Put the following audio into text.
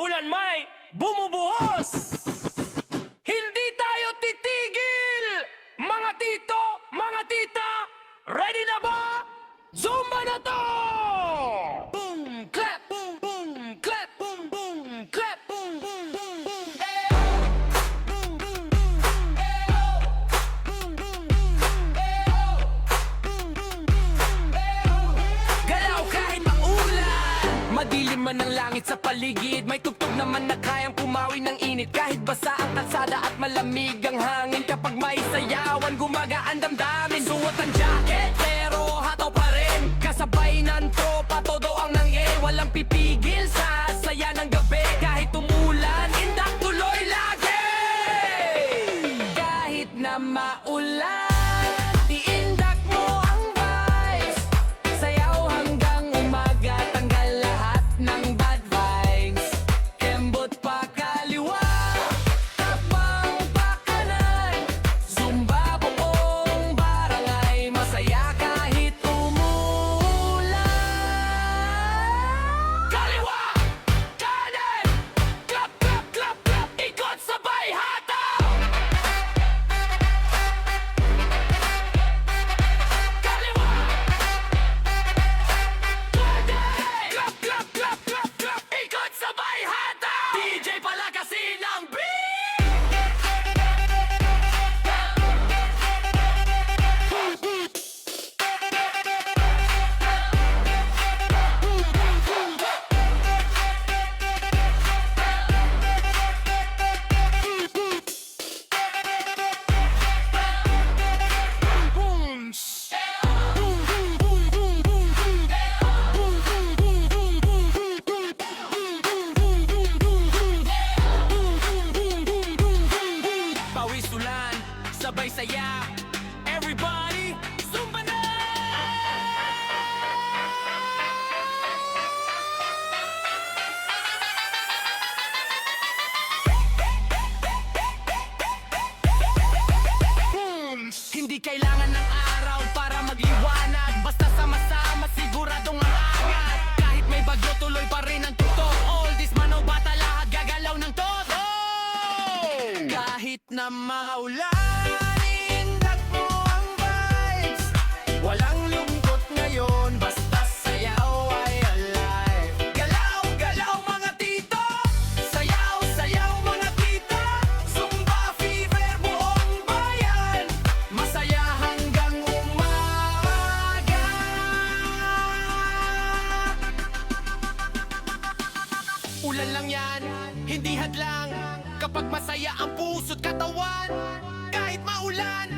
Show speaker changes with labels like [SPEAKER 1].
[SPEAKER 1] ulan may bumubuhos. Hindi tayo titigil! Mga tito, mga tita, ready na ba? Zumba na to! Boom, clap, boom, boom, clap, boom, boom, clap, boom, boom, boom, boom. Boom, boom, boom, boom, boom, boom, boom. Galaw kahit maulan, madilim man ang langit sa paligid. May tugtog naman na kayang pumawi ng init. Kahit basa ang kalsada at malamig ang hangin. Kapag may sayawan, gumagaan damdamin. Suot ang jacket, pero hataw pa rin. Kasabay ng tropa, todo ang nangyayin. Walang pipigil sa saya ng gabi. Kahit umulan, indak tuloy lagi. Kahit na maulan, iindak mo ang vibes. Sayaw hanggang umaga, tanggal lahat ng bad vibes. Kembot pa kaliwa, tapang pa kanan. Zumba buong barangay, masaya kahit umulan. Kaliwa, kanan, clap, clap, clap, clap. Ikot sabay hataw. Kaliwa, kanan, clap, clap, clap, clap, clap. Ikot sabay hataw. DJ palakasin ang beat. Pawis ulan, sabay saya. Everybody, zumba na! Hindi kailangan ng araw para magliwanag. Basta sama-sama siguradong ang angat. Kahit may bagyo, tuloy pa rin ang tugtog. Oldies man o bata, lahat gagalaw ng todo. Kahit na maulan, iindak mo ang vibes. Walang lungkot ngayon, basta sayaw ay alive. Galaw, galaw mga tito, sayaw, sayaw mga tita. Zumba fever buong bayan, masaya hanggang umaga. Ulan lang yan, hindi hadlang. Kapag masaya ang puso't katawan, kahit maulan,